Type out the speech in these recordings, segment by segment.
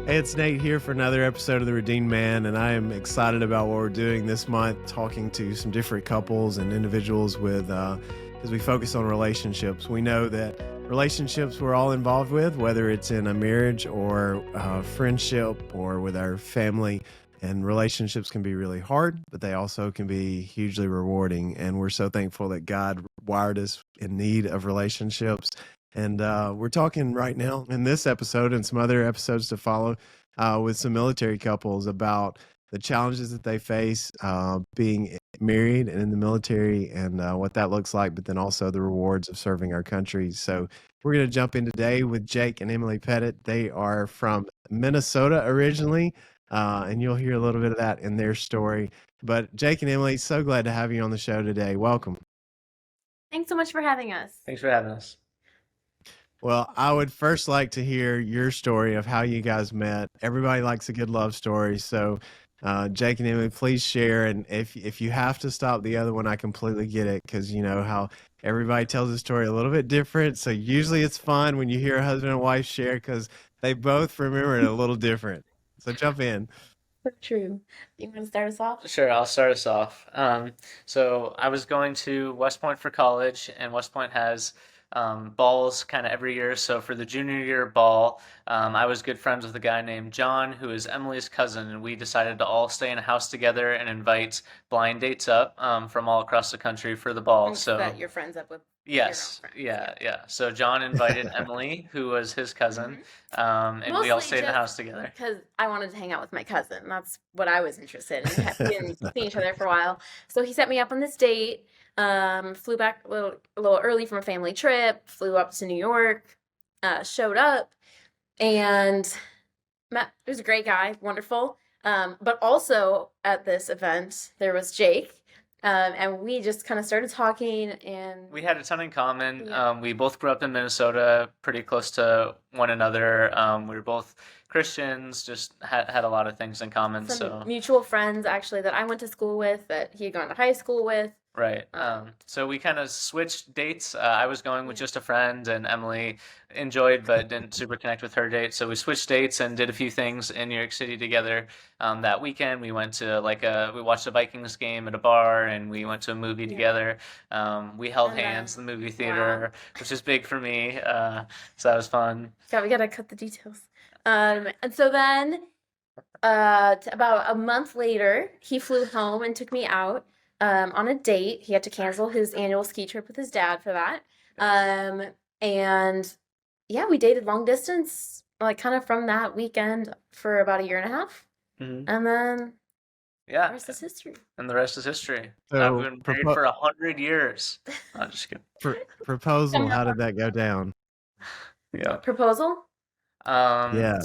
Hey, it's Nate here for another episode of The Redeemed Man, and I am excited about what we're doing this month, talking to some different couples and individuals as we focus on relationships. We know that relationships we're all involved with, whether it's in a marriage or friendship or with our family, and relationships can be really hard, but they also can be hugely rewarding. And we're so thankful that God wired us in need of relationships. And we're talking right now in this episode and some other episodes to follow with some military couples about the challenges that they face being married and in the military and what that looks like, but then also the rewards of serving our country. So we're going to jump in today with Jake and Emily Pettit. They are from Minnesota originally, and you'll hear a little bit of that in their story. But Jake and Emily, so glad to have you on the show today. Welcome. Thanks so much for having us. Thanks for having us. Well, I would first like to hear your story of how you guys met. Everybody likes a good love story. So, Jake and Emily, please share. And if you have to stop the other one, I completely get it because you know how everybody tells a story a little bit different. So usually it's fun when you hear a husband and wife share because they both remember it a little different. So jump in. So true. You want to start us off? Sure, I'll start us off. So I was going to West Point for college, and West Point has balls kind of every year. So for the junior year ball, I was good friends with a guy named John, who is Emily's cousin, and we decided to all stay in a house together and invite blind dates up from all across the country for the ball. And So that you're friends up with yes, your own friends. yeah. So John invited Emily, who was his cousin, and we all Mostly stayed in the just house together. because I wanted to hang out with my cousin. That's what I was interested in. We hadn't seen each other for a while. So he set me up on this date. Flew back a little early from a family trip, flew up to New York, showed up, and met. He was a great guy, wonderful. But also at this event, there was Jake. And we just kind of started talking, and We had a ton in common. yeah, We both grew up in Minnesota, pretty close to one another. We were both Christians, just had a lot of things in common. some So, mutual friends actually that I went to school with, that he had gone to high school with. right. Um, So we kind of switched dates. I was going with just a friend, and Emily enjoyed but didn't super connect with her date. So we switched dates and did a few things in New York City together. That weekend, we went to we watched a Vikings game at a bar, and we went to a movie yeah. together. We held And then, hands in the movie wow. theater, which is big for me. So that was fun. We gotta cut the details. And so then, about a month later, he flew home and took me out on a date. He had to cancel his annual ski trip with his dad for that. And yeah, we dated long distance, like kind of from that weekend for about a year and a half. hmm And then the Yeah, rest is history. and the rest is history. I've So, been married for 100 years. I'm just kidding. proposal, how did that go down? Yeah. Proposal? Yeah.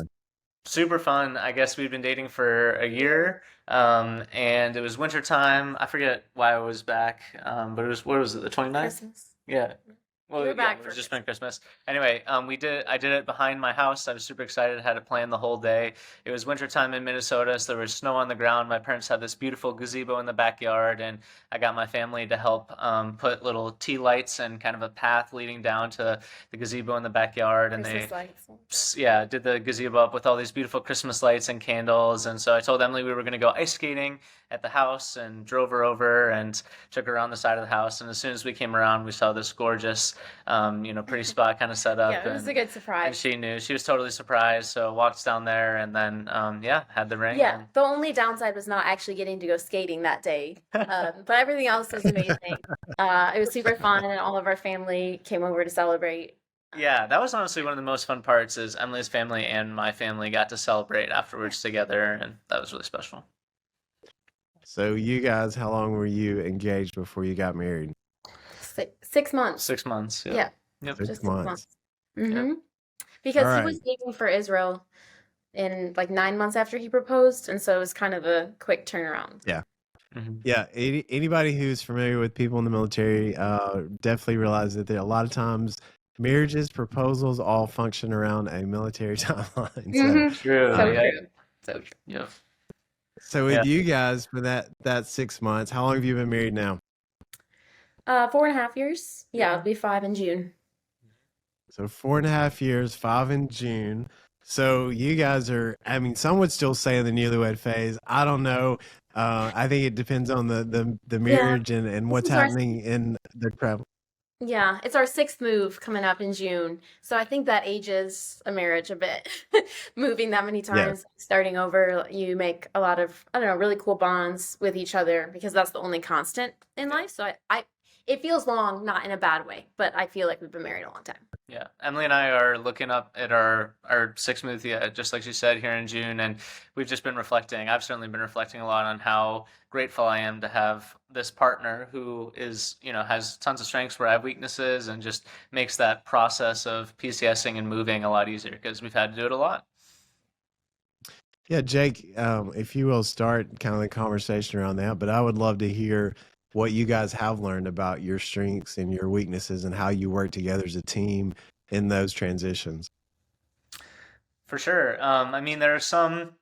Super fun. I guess we'd been dating for a year, and it was winter time. I forget why I was back, but it was, what was it, the 29th? Christmas. Yeah. You Well, were yeah, back it for was just Christmas. been Christmas. Anyway, I did it behind my house. I was super excited. Had it planned the whole day. It was wintertime in Minnesota, so there was snow on the ground. My parents had this beautiful gazebo in the backyard, and I got my family to help put little tea lights and kind of a path leading down to the gazebo in the backyard. And Christmas they, lights. yeah, did the gazebo up with all these beautiful Christmas lights and candles. And so I told Emily we were going to go ice skating at the house, and drove her over and took her around the side of the house. And as soon as we came around, we saw this gorgeous, pretty spot kind of set up. Yeah, it was a And good surprise. she knew, she was totally surprised. So walked down there, and then yeah, had the ring. Yeah, the only downside was not actually getting to go skating that day. But everything else was amazing. It was super fun, and all of our family came over to celebrate. Yeah, that was honestly one of the most fun parts. Is Emily's family and my family got to celebrate afterwards together, and that was really special. So you guys, how long were you engaged before you got married? 6 months. 6 months. Yeah. Yeah, Yep. Six just 6 months. months. Yep. hmm All Because he right. was leaving for Israel in like 9 months after he proposed, and so it was kind of a quick turnaround. Yeah. hmm Yeah. Anybody who's familiar with people in the military definitely realize that there a lot of times marriages, proposals all function around a military timeline. So, True. So Yeah. true. So true. Yeah. so Yeah. with you guys for that 6 months, how long have you been married now? 4.5 years. Yeah, it'll be 5 in June. So 4.5 years, 5 in June. So you guys are, I mean, some would still say in the newlywed phase. I don't know. I think it depends on the Yeah, marriage and this what's is our happening in the travel. yeah, it's our sixth move coming up in June. So I think that ages a marriage a bit. Moving that many Yeah. times, starting over, you make a lot of, I don't know, really cool bonds with each other because that's the only constant in life. So it feels long, not in a bad way, but I feel like we've been married a long time. Yeah, Emily and I are looking up at our sixth month, yeah, just like you said, here in June, and we've just been reflecting. I've certainly been reflecting a lot on how grateful I am to have this partner who is, has tons of strengths where I have weaknesses, and just makes that process of PCSing and moving a lot easier because we've had to do it a lot. Yeah, Jake, if you will start kind of the conversation around that, but I would love to hear what you guys have learned about your strengths and your weaknesses and how you work together as a team in those transitions. For sure. I mean, there are some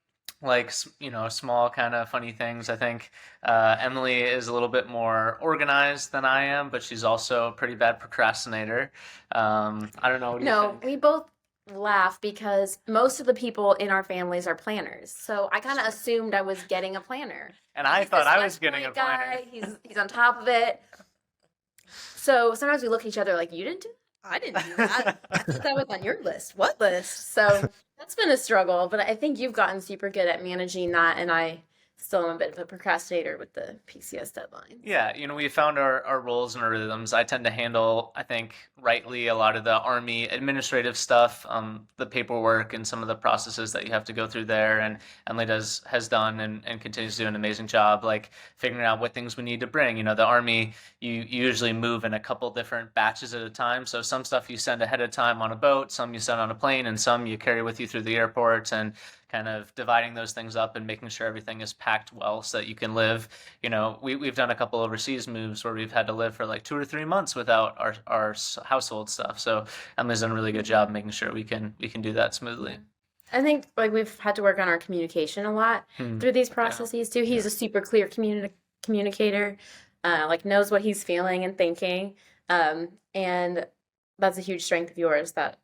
like small kind of funny things. I think Emily is a little bit more organized than I am, but she's also a pretty bad procrastinator. I don't know. What do you No, think? we both laugh because most of the people in our families are planners. So I kind of assumed I was getting a planner. And I He's thought this I was West getting a Point planner. guy. He's on top of it. So sometimes we look at each other like, you didn't do that? I didn't do that. I thought that was on your list. What list? So that's been a struggle, but I think you've gotten super good at managing that, and I still am a bit of a procrastinator with the PCS deadlines. Yeah, we found our roles and our rhythms. I tend to handle, I think, rightly a lot of the Army administrative stuff, the paperwork and some of the processes that you have to go through there. And Emily has done and continues to do an amazing job, like figuring out what things we need to bring. The Army, you usually move in a couple different batches at a time. So some stuff you send ahead of time on a boat, some you send on a plane, and some you carry with you through the airport. And kind of dividing those things up and making sure everything is packed well so that you can live. We've done a couple overseas moves where we've had to live for like 2 or 3 months without our household stuff. So Emily's done a really good job making sure we can do that smoothly. I think like we've had to work on our communication a lot Hmm. through these Yeah. processes too. He's a super clear communicator, like knows what he's feeling and thinking, and that's a huge strength of yours that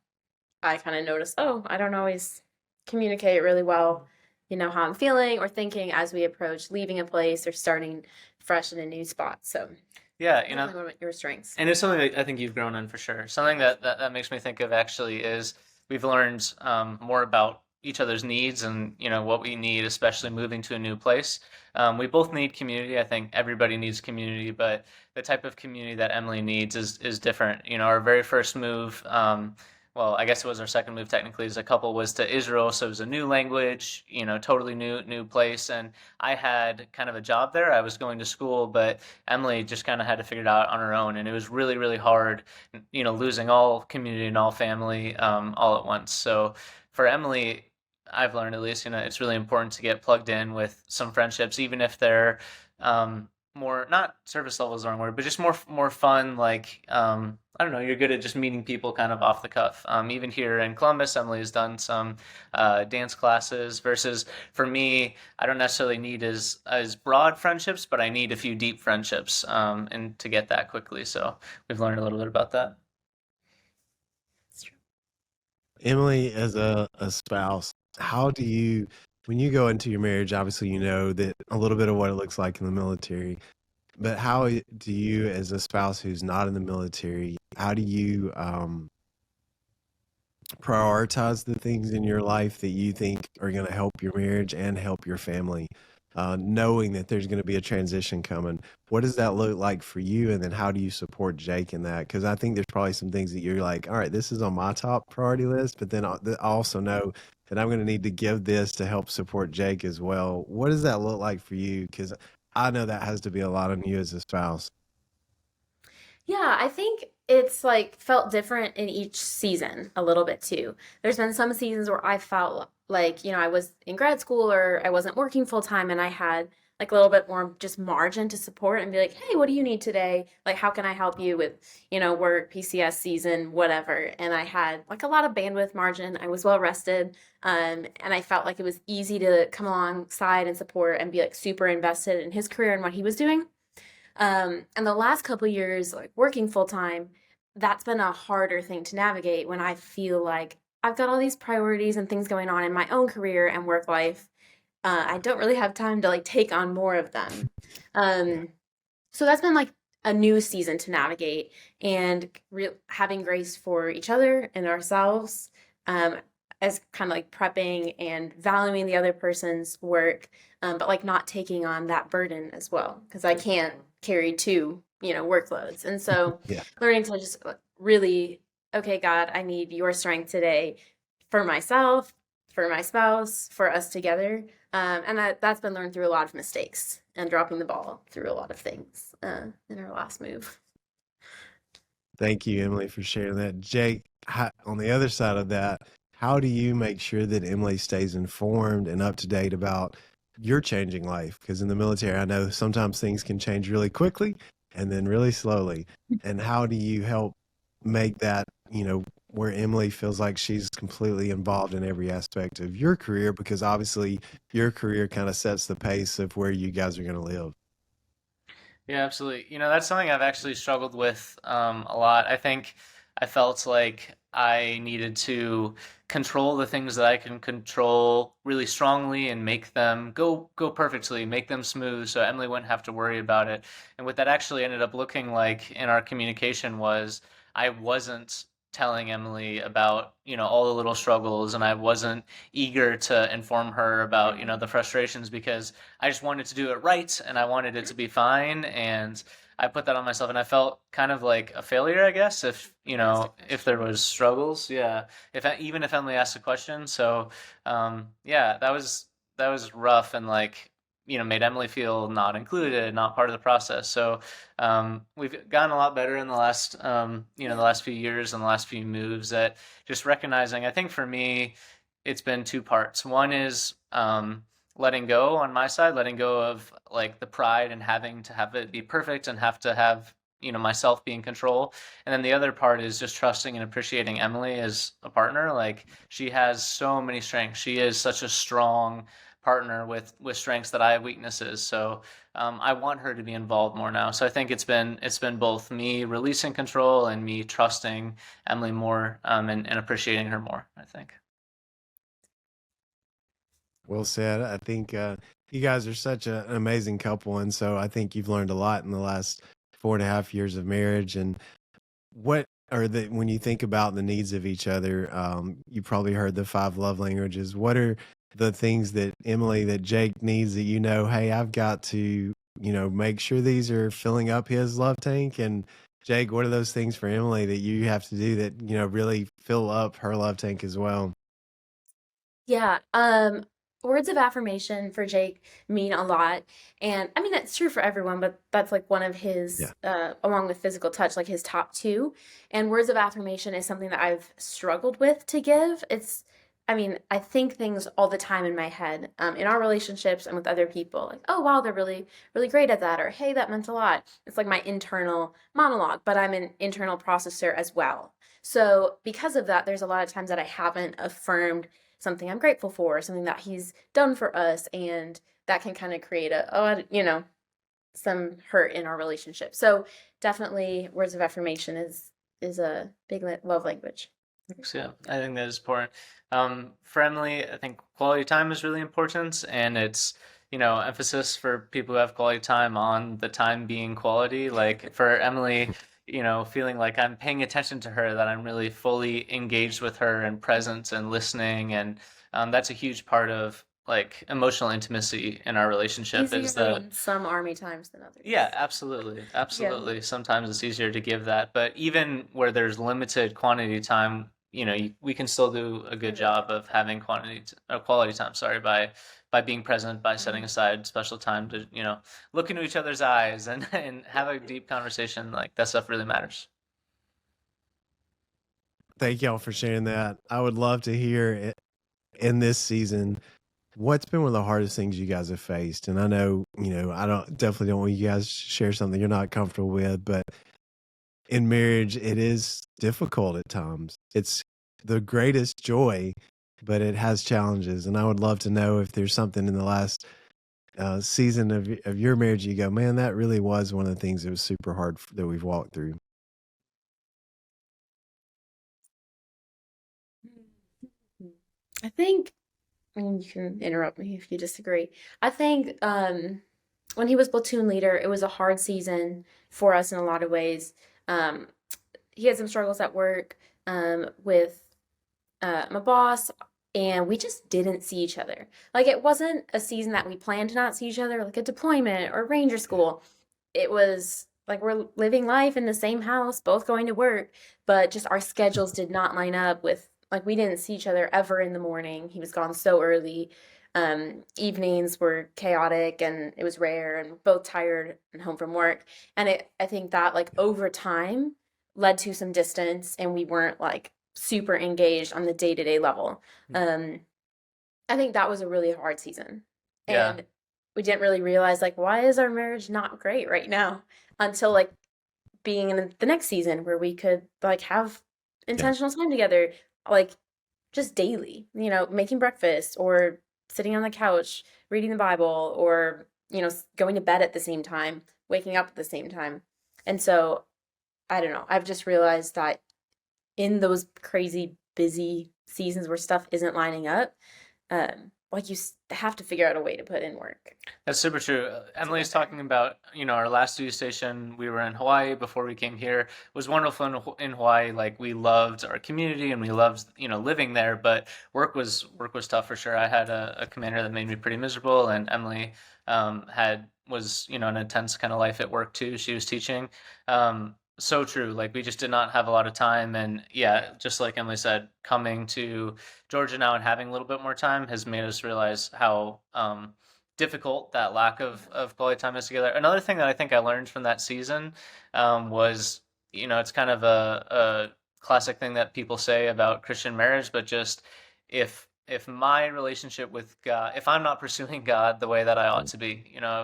I kind of noticed. Oh, I don't always communicate really well, how I'm feeling or thinking as we approach leaving a place or starting fresh in a new spot. So Yeah, definitely one of your strengths. and it's something that I think you've grown in for sure. Something that makes me think of actually is we've learned more about each other's needs and what we need, especially moving to a new place. We both need community. I think everybody needs community, but the type of community that Emily needs is different. Our very first move. Well, I guess it was our second move technically as a couple was to Israel, so it was a new language, totally new place, and I had kind of a job there. I was going to school, but Emily just kind of had to figure it out on her own, and it was really, really hard, losing all community and all family all at once. So for Emily, I've learned at least, it's really important to get plugged in with some friendships, even if they're more not service level is the wrong word, but just more fun. Like I don't know, you're good at just meeting people kind of off the cuff. Even here in Columbus, Emily has done some dance classes. Versus for me, I don't necessarily need as broad friendships, but I need a few deep friendships, and to get that quickly. So we've learned a little bit about that. It's true. Emily, as a spouse, how do you, when you go into your marriage, obviously you know that a little bit of what it looks like in the military, but how do you, as a spouse who's not in the military, how do you prioritize the things in your life that you think are going to help your marriage and help your family, knowing that there's going to be a transition coming? What does that look like for you? And then how do you support Jake in that? Because I think there's probably some things that you're like, all right, this is on my top priority list, but then I also know that I'm going to need to give this to help support Jake as well. What does that look like for you? Because I know that has to be a lot on you as a spouse. Yeah, I think it's like felt different in each season a little bit too. There's been some seasons where I felt like, I was in grad school or I wasn't working full time and I had like a little bit more just margin to support and be like, hey, what do you need today? Like, how can I help you with, work, PCS season, whatever. And I had like a lot of bandwidth margin. I was well rested. And I felt like it was easy to come alongside and support and be like super invested in his career and what he was doing. And the last couple years, like working full time, that's been a harder thing to navigate when I feel like I've got all these priorities and things going on in my own career and work life. I don't really have time to like take on more of them. Yeah. Um, so that's been like a new season to navigate and having grace for each other and ourselves, um, as kind of like prepping and valuing the other person's work, but like not taking on that burden as well because I can't carry two, workloads. And so Yeah. learning to just really, okay, God, I need your strength today for myself, for my spouse, for us together. And that's been learned through a lot of mistakes and dropping the ball through a lot of things in our last move. Thank you, Emily, for sharing that. Jake, on the other side of that, how do you make sure that Emily stays informed and up to date about your changing life? Because in the military, I know sometimes things can change really quickly and then really slowly. And how do you help make that, where Emily feels like she's completely involved in every aspect of your career? Because obviously, your career kind of sets the pace of where you guys are going to live. Yeah, absolutely. That's something I've actually struggled with a lot. I think I felt like I needed to control the things that I can control really strongly and make them go perfectly, make them smooth, so Emily wouldn't have to worry about it. And what that actually ended up looking like in our communication was I wasn't telling Emily about, all the little struggles, and I wasn't eager to inform her about, the frustrations because I just wanted to do it right and I wanted it to be fine. And I put that on myself and I felt kind of like a failure, I guess, if, if there was struggles. Yeah. Even if Emily asked a question. So, yeah, that was rough and like, made Emily feel not included, not part of the process. So, we've gotten a lot better in the last, the last few years and the last few moves at just recognizing, I think for me, it's been two parts. One is, letting go on my side, letting go of like the pride and having to have it be perfect and have to have, myself be in control. And then the other part is just trusting and appreciating Emily as a partner. Like she has so many strengths. She is such a strong partner with strengths that I have weaknesses. So I want her to be involved more now. So I think it's been both me releasing control and me trusting Emily more, and appreciating her more, I think. Well said. I think you guys are such an amazing couple, and so I think you've learned a lot in the last 4.5 years of marriage. And what are the when you think about the needs of each other? You probably heard the five love languages. What are the things that Emily, that Jake needs that hey, I've got to make sure these are filling up his love tank? And Jake, what are those things for Emily that you have to do that really fill up her love tank as well? Yeah, words of affirmation for Jake mean a lot. And I mean, it's true for everyone, but that's like one of his, Yeah. along with physical touch, like his top two. And words of affirmation is something that I've struggled with to give. I mean, I think things all the time in my head, in our relationships and with other people, like, oh, wow, they're really, really great at that, or hey, that meant a lot. It's like my internal monologue, but I'm an internal processor as well. So because of that, there's a lot of times that I haven't affirmed something I'm grateful for, something that he's done for us, and that can kind of create some hurt in our relationship. So definitely, words of affirmation is a big love language. So yeah, I think that is important. For Emily, I think quality time is really important, and it's emphasis for people who have quality time on the time being quality. Like for Emily, feeling like I'm paying attention to her, that I'm really fully engaged with her and present and listening, and that's a huge part of like emotional intimacy in our relationship. Is Easier the in some army times than Yeah, others. absolutely. Yeah. Absolutely. Sometimes it's easier to give that, but even where there's limited quantity time, we can still do a good job of having quality time, sorry, by being present, by setting Mhm. aside special time to, look into each other's eyes and and have a deep conversation. Like that stuff really matters. Thank y'all for sharing that. I would love to hear in this season what's been one of the hardest things you guys have faced. And I know, I definitely don't want you guys to share something you're not comfortable with, but in marriage, it is difficult at times. It's the greatest joy, but it has challenges. And I would love to know if there's something in the last season of your marriage you go, man, that really was one of the things that was super hard that we've walked through. I think, and you can interrupt me if you disagree. I think when he was platoon leader, it was a hard season for us in a lot of ways. Um, he had some struggles at work with my boss, and we just didn't see each other. Like, it wasn't a season that we planned to not see each other, like a deployment or ranger school. It was like we're living life in the same house, both going to work, but just our schedules did not line up with, like, we didn't see each other ever in the morning. He was gone so early. Evenings were chaotic and it was rare and both tired and home from work. And I think that, like, over time led to some distance, and we weren't like super engaged on the day-to-day level. Um, I think that was a really hard season. Yeah. And we didn't really realize, like, why is our marriage not great right now, until like being in the next season where we could like have intentional time together, like just daily, making breakfast or sitting on the couch reading the Bible, or going to bed at the same time, waking up at the same time. And so I don't know, I've just realized that in those crazy busy seasons where stuff isn't lining up, like, you have to figure out a way to put in work. That's super true. Emily's talking about, our last duty station. We were in Hawaii before we came here. It was wonderful in Hawaii. Like, we loved our community and we loved, living there, but work was tough for sure. I had a commander that made me pretty miserable, and Emily was an intense kind of life at work too. She was teaching. So true. Like, we just did not have a lot of time. And yeah, just like Emily said, coming to Georgia now and having a little bit more time has made us realize how difficult that lack of quality time is together. Another thing that I think I learned from that season was, it's kind of a classic thing that people say about Christian marriage, but just if my relationship with God, if I'm not pursuing God the way that I ought to be,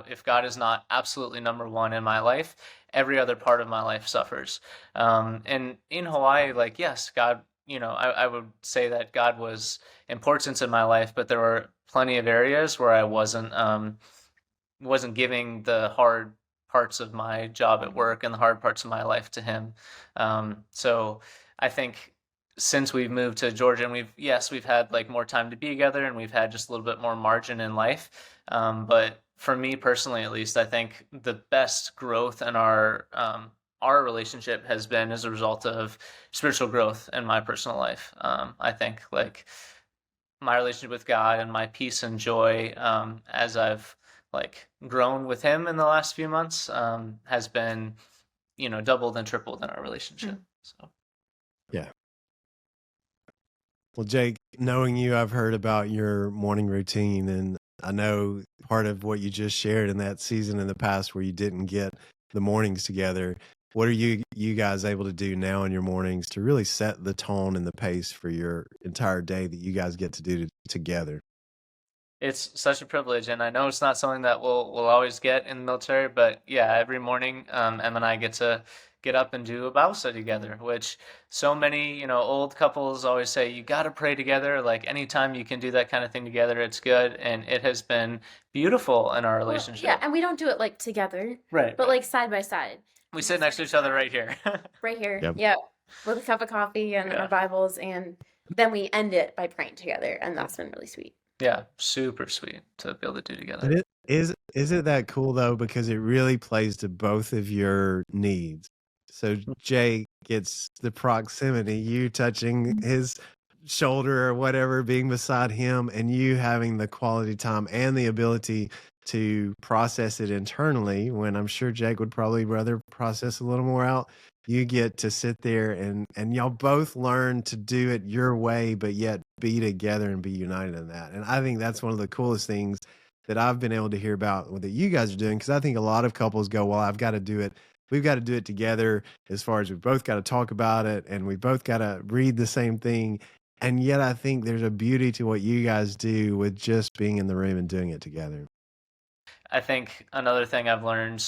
if God is not absolutely number one in my life, every other part of my life suffers. And in Hawaii, like, yes, God, I would say that God was important in my life, but there were plenty of areas where I wasn't giving the hard parts of my job at work and the hard parts of my life to Him. So I think since we've moved to Georgia, and we've had like more time to be together, and we've had just a little bit more margin in life. But for me personally, at least, I think the best growth in our relationship has been as a result of spiritual growth in my personal life. I think, like, my relationship with God and my peace and joy, as I've like grown with Him in the last few months, has been, doubled and tripled in our relationship. So. Yeah. Well, Jake, knowing you, I've heard about your morning routine, and I know part of what you just shared in that season in the past where you didn't get the mornings together. What are you guys able to do now in your mornings to really set the tone and the pace for your entire day that you guys get to do together? It's such a privilege, and I know it's not something that we'll always get in the military, but yeah, every morning, Em and I get to get up and do a Bible study together, which so many, old couples always say, you got to pray together. Like, anytime you can do that kind of thing together, it's good, and it has been beautiful in our Well, relationship. yeah, and we don't do it like together, Right. but like side by side. We sit next to each other right here. Right here. Yep. Yeah. With a cup of coffee and Yeah. our Bibles, and then we end it by praying together, and that's been really sweet. Yeah, super sweet to be able to do together. And is it that cool though, because it really plays to both of your needs. So Jake gets the proximity, you touching his shoulder or whatever, being beside him, and you having the quality time and the ability to process it internally, when I'm sure Jake would probably rather process a little more out. You get to sit there and y'all both learn to do it your way, but yet be together and be united in that. And I think that's one of the coolest things that I've been able to hear about that you guys are doing, because I think a lot of couples go, well, I've got to do it. We've got to do it together, as far as we've both got to talk about it and we both got to read the same thing. And yet I think there's a beauty to what you guys do with just being in the room and doing it together. I think another thing I've learned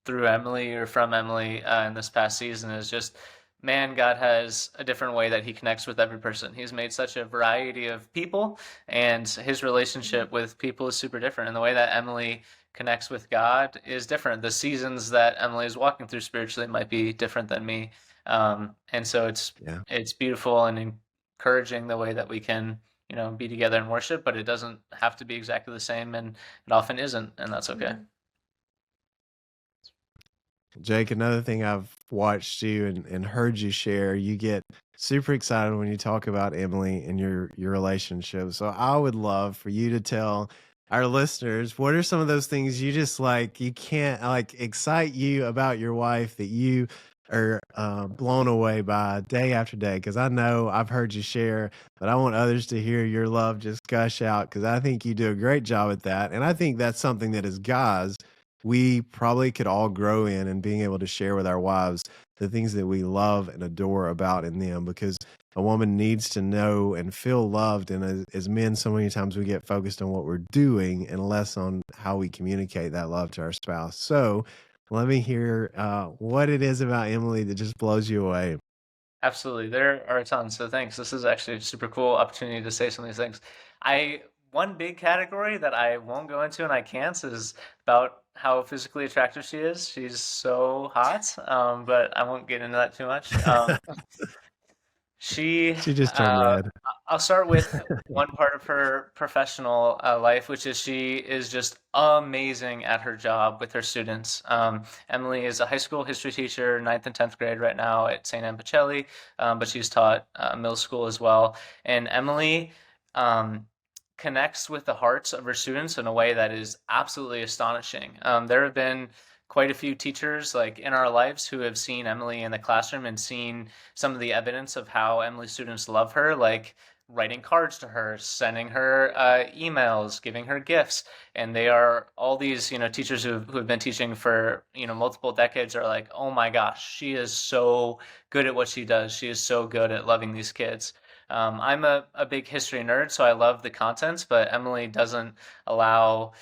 through Emily or from Emily in this past season is just, man, God has a different way that He connects with every person. He's made such a variety of people, and His relationship with people is super different. And the way that Emily connects with God is different. The seasons that Emily is walking through spiritually might be different than me. And so it's beautiful and encouraging the way that we can be together and worship, but it doesn't have to be exactly the same, and it often isn't, and that's okay. Jake, another thing I've watched you and heard you share, you get super excited when you talk about Emily and your relationship. So I would love for you to tell our listeners what are some of those things you just like you can't like excite you about your wife that you are blown away by day after day. Because I know I've heard you share, but I want others to hear your love just gush out because I think you do a great job at that, and I think that's something that as guys we probably could all grow in and being able to share with our wives the things that we love and adore about in them because a woman needs to know and feel loved. And as men, so many times we get focused on what we're doing and less on how we communicate that love to our spouse. So let me hear what it is about Emily that just blows you away. Absolutely. There are a ton. So thanks. This is actually a super cool opportunity to say some of these things. One big category that I won't go into and I can't is about how physically attractive she is. She's so hot, but I won't get into that too much. She just turned red. I'll start with one part of her professional life, which is she is just amazing at her job with her students. Emily is a high school history teacher, 9th and 10th grade right now at St. Anne Pacelli, but she's taught middle school as well. And Emily connects with the hearts of her students in a way that is absolutely astonishing. There have been quite a few teachers like in our lives who have seen Emily in the classroom and seen some of the evidence of how Emily's students love her, like writing cards to her, sending her emails, giving her gifts. And they are all these, teachers who have been teaching for, multiple decades are like, oh my gosh, she is so good at what she does. She is so good at loving these kids. I'm a big history nerd, so I love the contents, but Emily doesn't allow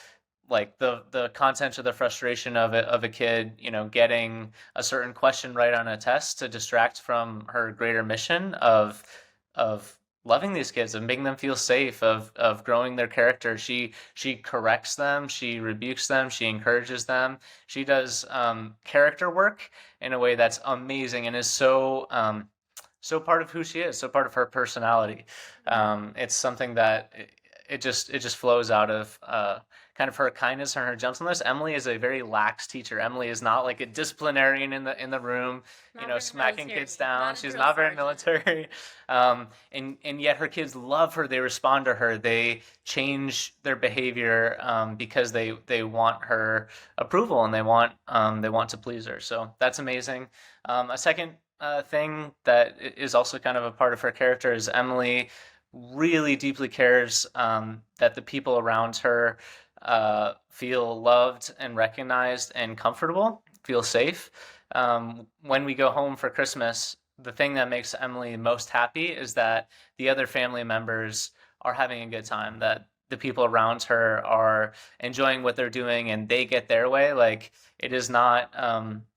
like the content or the frustration of a kid, getting a certain question right on a test to distract from her greater mission of loving these kids and making them feel safe, of growing their character. She corrects them, she rebukes them, she encourages them. She does character work in a way that's amazing and is so part of who she is, so part of her personality. It's something that it just flows out of kind of her kindness and her gentleness. Emily is a very lax teacher. Emily is not like a disciplinarian in the room, smacking kids down. She's not very military. And yet her kids love her. They respond to her. They change their behavior because they want her approval and they want to please her. So that's amazing. A second thing that is also kind of a part of her character is Emily really deeply cares that the people around her feel loved and recognized and comfortable, feel safe. When we go home for Christmas, the thing that makes Emily most happy is that the other family members are having a good time, that the people around her are enjoying what they're doing and they get their way. Like it is not,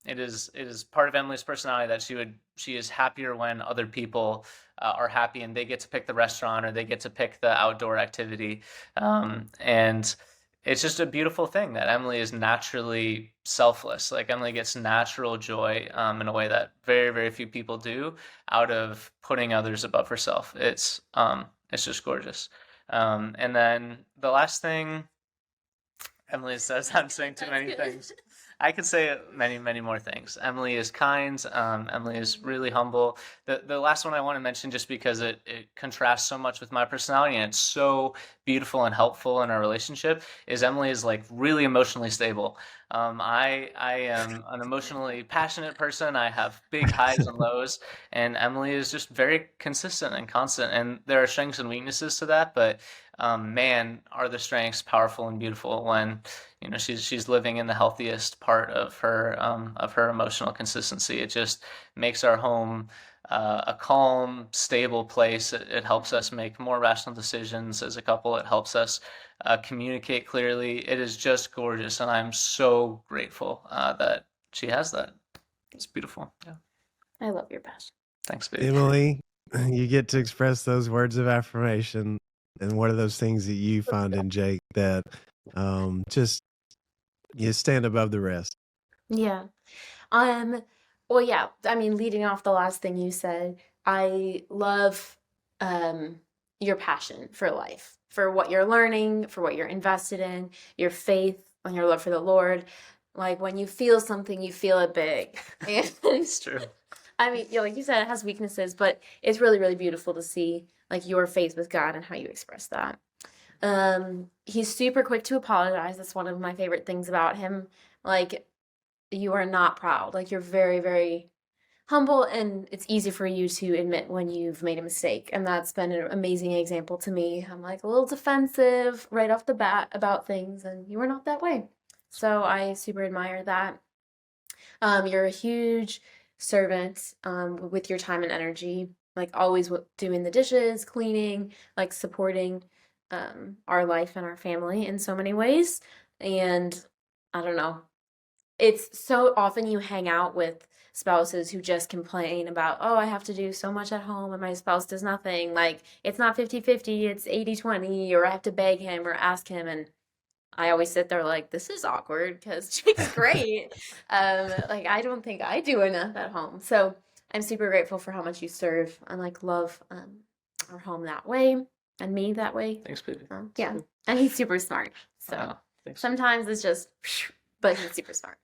it is part of Emily's personality that she is happier when other people are happy and they get to pick the restaurant or they get to pick the outdoor activity. And it's just a beautiful thing that Emily is naturally selfless. Like Emily gets natural joy in a way that very, very few people do out of putting others above herself. It's just gorgeous. And then the last thing Emily says, I'm saying too many things. I could say many, many more things. Emily is kind. Emily is really humble. The last one I want to mention, just because it contrasts so much with my personality and it's so beautiful and helpful in our relationship, is Emily is like really emotionally stable. I am an emotionally passionate person. I have big highs and lows, and Emily is just very consistent and constant. And there are strengths and weaknesses to that, but man, are the strengths powerful and beautiful when she's living in the healthiest part of her emotional consistency. It just makes our home a calm, stable place. It helps us make more rational decisions as a couple. It helps us communicate clearly. It is just gorgeous, and I'm so grateful that she has that. It's beautiful. Yeah. I love your passion. Thanks, baby. Emily, you get to express those words of affirmation. And what are those things that you find in Jake that just you stand above the rest? Yeah. Well, yeah, I mean, leading off the last thing you said, I love your passion for life, for what you're learning, for what you're invested in, your faith and your love for the Lord. Like when you feel something, you feel it big. And It's true. I mean, like you said, it has weaknesses, but it's really, really beautiful to see like your faith with God and how you express that. He's super quick to apologize. That's one of my favorite things about him. Like, you are not proud. Like, you're very, very humble, and it's easy for you to admit when you've made a mistake. And that's been an amazing example to me. I'm like a little defensive right off the bat about things, and you are not that way. So I super admire that. You're a huge servant with your time and energy, like always doing the dishes, cleaning, like supporting our life and our family in so many ways. And I don't know, it's so often you hang out with spouses who just complain about, oh, I have to do so much at home and my spouse does nothing. Like, it's not 50-50, it's 80-20, or I have to beg him or ask him. And I always sit there like, this is awkward because Jake's great. Like, I don't think I do enough at home. So I'm super grateful for how much you serve and like love our home that way and me that way. Thanks, baby. Yeah. And he's super smart. So Thanks. sometimes it's just, but he's super smart.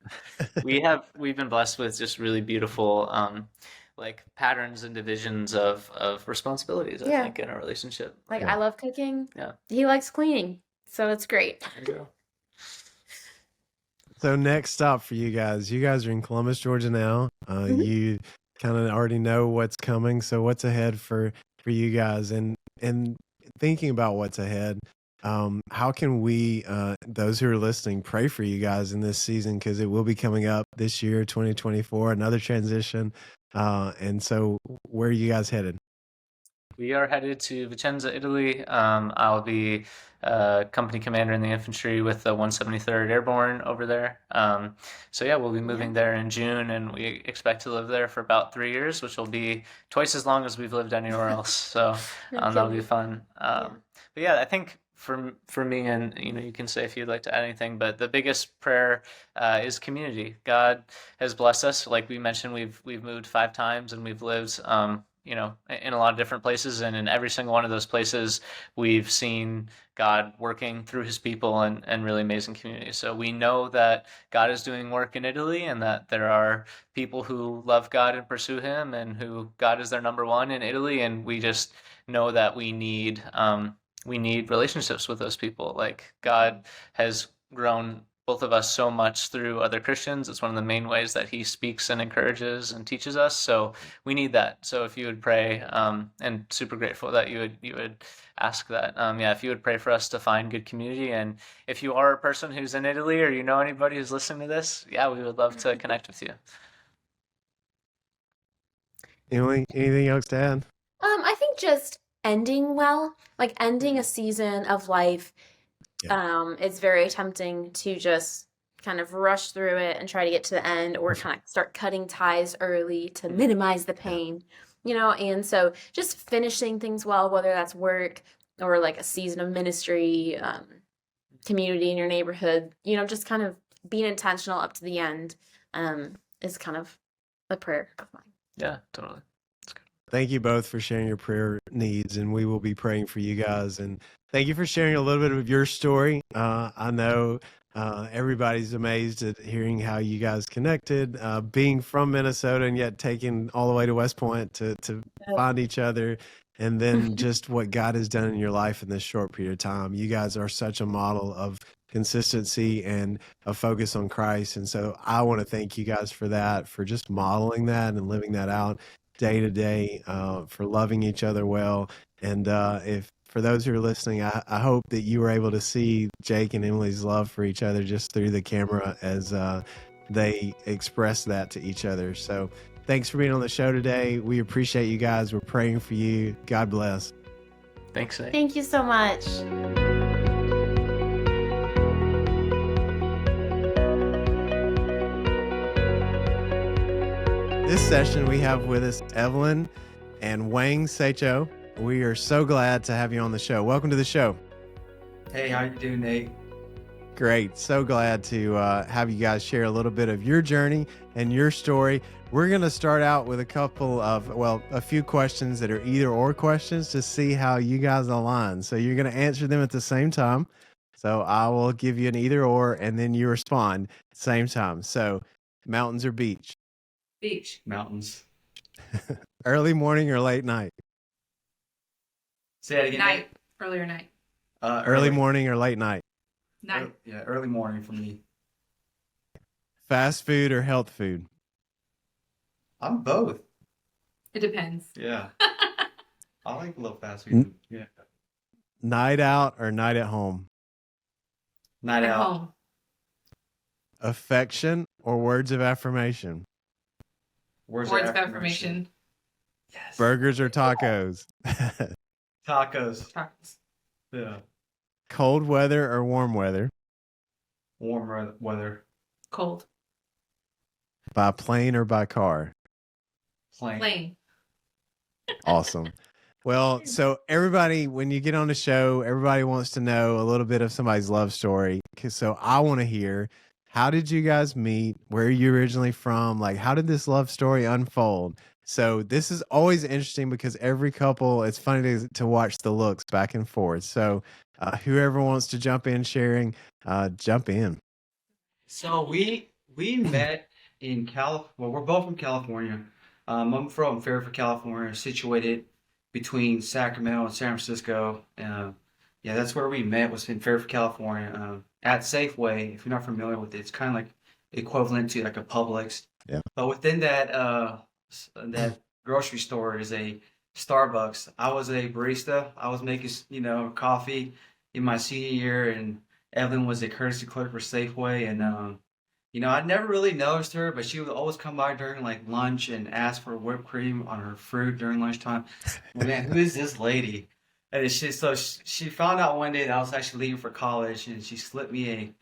We've been blessed with just really beautiful like patterns and divisions of responsibilities, I think, in our relationship. Like, I love cooking. Yeah. He likes cleaning. So it's great. There you go. So next stop for you guys are in Columbus, Georgia now. You kind of already know what's coming. So what's ahead for you guys? And thinking about what's ahead, how can we, those who are listening, pray for you guys in this season? Because it will be coming up this year, 2024, another transition. And so where are you guys headed? We are headed to Vicenza, Italy. I'll be company commander in the infantry with the 173rd Airborne over there. So yeah, we'll be moving there in June, and we expect to live there for about 3 years, which will be twice as long as we've lived anywhere else. So that'll be fun. But yeah, I think for me, and you can say if you'd like to add anything, but the biggest prayer is community. God has blessed us. Like we mentioned, we've moved 5 times, and we've lived in a lot of different places, and in every single one of those places, we've seen God working through his people and really amazing communities. So we know that God is doing work in Italy, and that there are people who love God and pursue him, and who God is their number one in Italy. And we just know that we need relationships with those people. Like, God has grown both of us so much through other Christians. It's one of the main ways that he speaks and encourages and teaches us. So we need that. So if you would pray, and super grateful that you would ask that. If you would pray for us to find good community. And if you are a person who's in Italy, or anybody who's listening to this, we would love to connect with you. Emily, anything else to add? I think just ending well, like ending a season of life. It's very tempting to just kind of rush through it and try to get to the end, or kind of start cutting ties early to minimize the pain, and so just finishing things well, whether that's work or like a season of ministry, community in your neighborhood, just kind of being intentional up to the end is kind of a prayer of mine. Yeah, totally. Thank you both for sharing your prayer needs, and we will be praying for you guys. And thank you for sharing a little bit of your story. I know everybody's amazed at hearing how you guys connected, being from Minnesota and yet taking all the way to West Point to find each other, and then just what God has done in your life in this short period of time. You guys are such a model of consistency and a focus on Christ. And so I want to thank you guys for that, for just modeling that and living that out day to day, for loving each other well. And if for those who are listening, I hope that you were able to see Jake and Emily's love for each other just through the camera as they express that to each other. So thanks for being on the show today. We appreciate you guys. We're praying for you. God bless. Thanks, Nate. Thank you so much. This session, we have with us Evelyn and Wang Saecheo. We are so glad to have you on the show. Welcome to the show. Hey, how you doing, Nate? Great. So glad to have you guys share a little bit of your journey and your story. We're going to start out with a few questions that are either or questions to see how you guys align. So you're going to answer them at the same time. So I will give you an either or, and then you respond at the same time. So mountains or beach? Beach. Mountains. Early morning or late night? Say that again. Night. Earlier night. Early morning or late night? Night. Yeah, early morning for me. Fast food or health food? I'm both. It depends. Yeah. I like a little fast food. Yeah. Night out or night at home? Night At out. home. Affection or words of affirmation? Words Words of affirmation. Yes. Burgers or tacos? Tacos. Tacos. Yeah. Cold weather or warm weather? Warm weather. Cold. By plane or by car? Plain. Awesome. Well, so everybody, when you get on the show, everybody wants to know a little bit of somebody's love story. So I want to hear, how did you guys meet? Where are you originally from? Like, how did this love story unfold? So this is always interesting because every couple, it's funny to watch the looks back and forth. So whoever wants to jump in sharing, jump in. So we met in California. Well, we're both from California. I'm from Fairfield, California, situated between Sacramento and San Francisco. Yeah, that's where we met, was in Fairfield, California, at Safeway. If you're not familiar with it, it's kind of like equivalent to like a Publix. Yeah. But within that grocery store is a Starbucks. I was a barista. I was making, coffee in my senior year, and Evelyn was a courtesy clerk for Safeway. And I'd never really noticed her, but she would always come by during like lunch and ask for whipped cream on her fruit during lunchtime. Man, who is this lady? And she found out one day that I was actually leaving for college, and she slipped me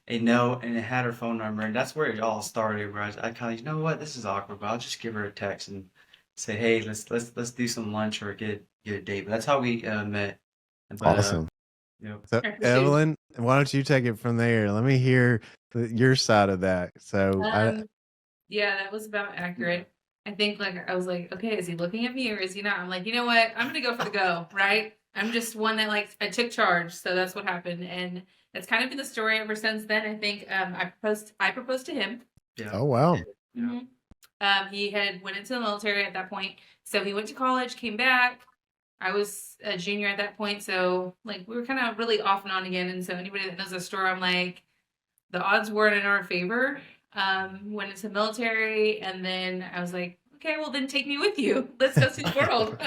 a note, and it had her phone number, and that's where it all started. Where I kind of, you know what, this is awkward, but I'll just give her a text and say, hey, let's do some lunch or get a date. But that's how we met. But, Awesome. So Appreciate it. Evelyn, why don't you take it from there? Let me hear your side of that. So Yeah, that was about accurate. I think I was like, okay, is he looking at me or is he not? I'm like, you know what? I'm gonna go for the go, right? I'm just one that I took charge, so that's what happened, and that's kind of been the story ever since then. I think I proposed to him. yeah. oh wow. Mhm. He had went into the military at that point, so he went to college, came back. I was a junior at that point, so we were kind of really off and on again. And so anybody that knows the story, I'm like, the odds weren't in our favor. Went into the military, and then I was like, okay, well then take me with you. Let's go see the world.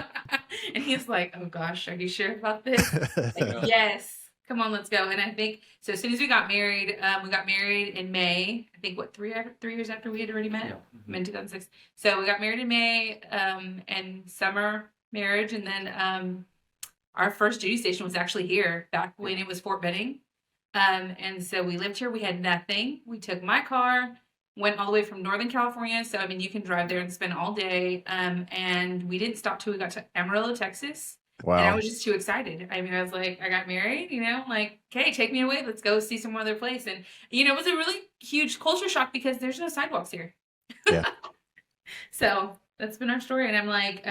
And he's like, oh gosh, are you sure about this? Like, yes. Come on, let's go. And I think so. As soon as we got married in May. I think 3 years after we had already met. Yeah. In 2006. So we got married in May, and summer marriage, and then our first duty station was actually here back when it was Fort Benning. And so we lived here. We had nothing. We took my car, went all the way from Northern California. So I mean, you can drive there and spend all day. And we didn't stop till we got to Amarillo, Texas. Wow. And I was just too excited. I mean, I was like, I got married, okay, take me away. Let's go see some other place. And, it was a really huge culture shock because there's no sidewalks here. Yeah. So that's been our story. And I'm like,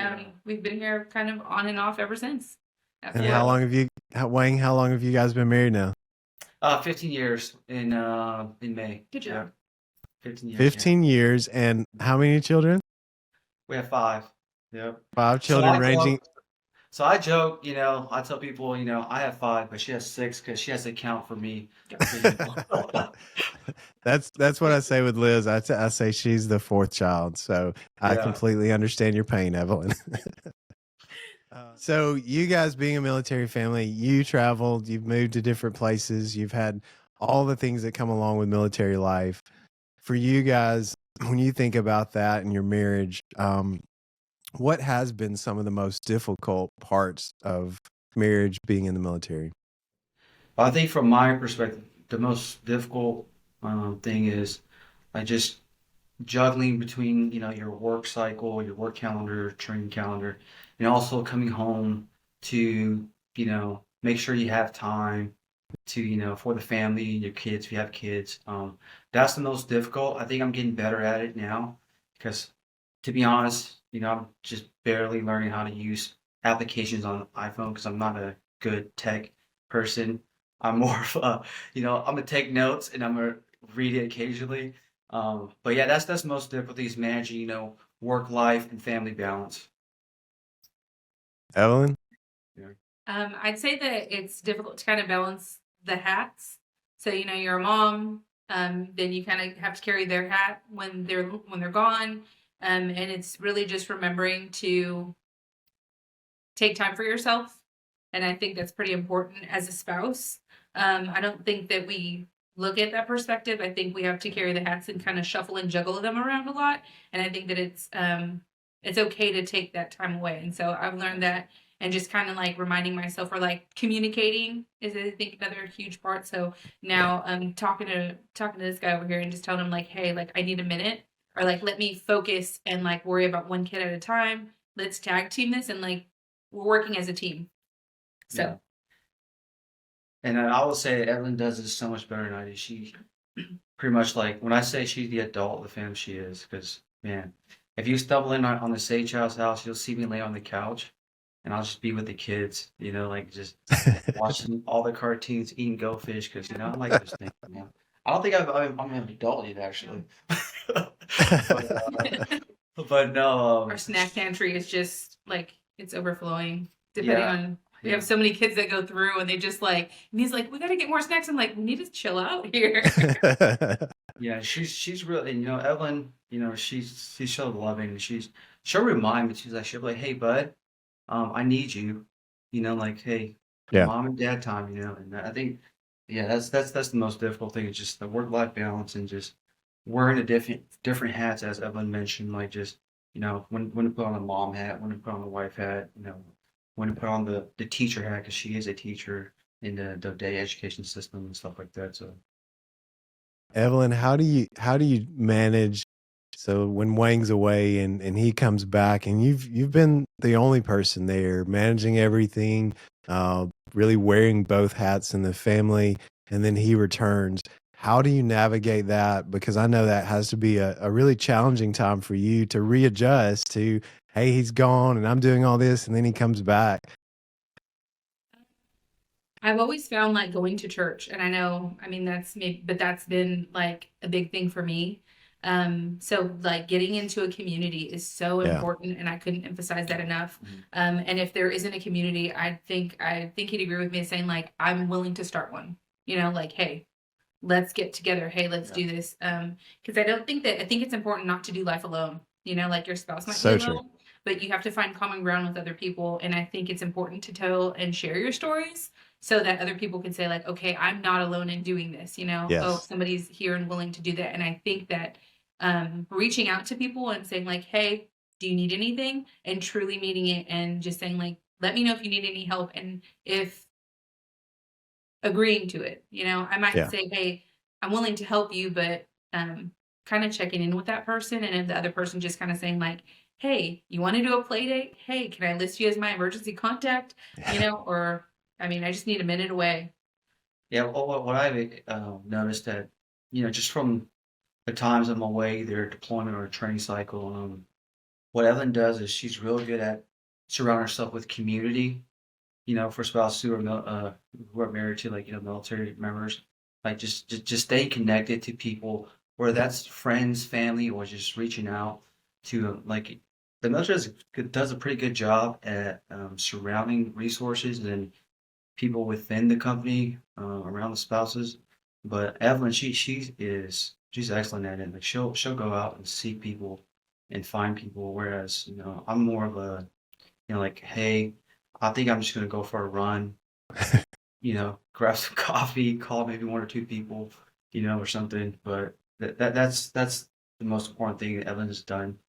we've been here kind of on and off ever since. And how long have you guys been married now? 15 years in May. Good job. Yeah. 15 years. 15 years. And how many children? We have 5. Yep. 5 children ranging. So I joke, I tell people, I have 5, but she has 6 because she has to count for me. That's what I say with Liz. I say she's the 4th child. So I completely understand your pain, Evelyn. So you guys being a military family, you traveled, you've moved to different places, you've had all the things that come along with military life. For you guys, when you think about that and your marriage, what has been some of the most difficult parts of marriage being in the military? I think from my perspective, the most difficult thing is just juggling between, your work cycle, your work calendar, training calendar, and also coming home to, make sure you have time to for the family and your kids if you have kids. That's the most difficult. I think I'm getting better at it now because, to be honest, I'm just barely learning how to use applications on iPhone because I'm not a good tech person. I'm more of I'm gonna take notes and I'm gonna read it occasionally. But yeah, that's most difficulty is managing, work life and family balance. Evelyn? I'd say that it's difficult to kind of balance the hats. So, you're a mom, then you kind of have to carry their hat when they're gone. And it's really just remembering to take time for yourself. And I think that's pretty important as a spouse. I don't think that we look at that perspective. I think we have to carry the hats and kind of shuffle and juggle them around a lot. And I think that it's okay to take that time away. And so I've learned that, and just kind of like reminding myself, or like communicating is, I think, another huge part. So now I'm talking to this guy over here and just telling him like, hey, like I need a minute, or like let me focus and like worry about one kid at a time. Let's tag team this, and like we're working as a team. So. Yeah. And I will say that Evelyn does this so much better than I do. She pretty much, like, when I say she's the adult of the family, she is. Because, man, if you stumble in on the Saechaos house, you'll see me lay on the couch, and I'll just be with the kids, like just watching all the cartoons, eating goldfish, because, I like those things. I don't think I'm an adult yet, actually. but no. Our snack pantry is just like, it's overflowing, depending on. We have so many kids that go through, and they just like, and he's like, we got to get more snacks. I'm like, we need to chill out here. Yeah, she's really, Evelyn, she's so loving. She'll remind me. She'll be like, hey, bud, I need you. Like, hey, mom and dad time. And I think, that's the most difficult thing. It's just the work-life balance and just wearing the different hats, as Evelyn mentioned. Like, just when to put on the mom hat, when to put on the wife hat. When to put on the teacher hat, because she is a teacher in the day education system and stuff like that. So, Evelyn, how do you manage? So when Wang's away and he comes back, and you've been the only person there managing everything, really wearing both hats in the family, and then he returns. How do you navigate that? Because I know that has to be a really challenging time for you to readjust to, hey, he's gone and I'm doing all this, and then he comes back. I've always found like going to church, and I know, I mean, but that's been like a big thing for me. So like getting into a community is so important, and I couldn't emphasize that enough. And if there isn't a community, I think he'd agree with me saying like, I'm willing to start one, like, hey, let's get together. Hey, let's do this. Because I think it's important not to do life alone. Like your spouse might be alone, but you have to find common ground with other people. And I think it's important to tell and share your stories so that other people can say like, okay, I'm not alone in doing this. Oh, somebody's here and willing to do that. And I think that reaching out to people and saying like, hey, do you need anything? And truly meeting it and just saying like, let me know if you need any help. And if agreeing to it, I might say, hey, I'm willing to help you, but kind of checking in with that person. And if the other person just kind of saying like, hey, you want to do a play date? Hey, can I list you as my emergency contact? Or, I mean, I just need a minute away. Yeah, well, what I've noticed that, just from the times I'm away, either deployment or a training cycle, what Evelyn does is she's really good at surrounding herself with community, for spouses who are married to military members, like just stay connected to people, whether that's friends, family, or just reaching out to like the military does a pretty good job at surrounding resources and people within the company around the spouses. But Evelyn, she's excellent at it. Like she'll go out and seek people and find people, whereas I'm more of a like, hey, I think I'm just gonna go for a run, grab some coffee, call maybe one or two people, or something. But that's the most important thing that Evelyn has done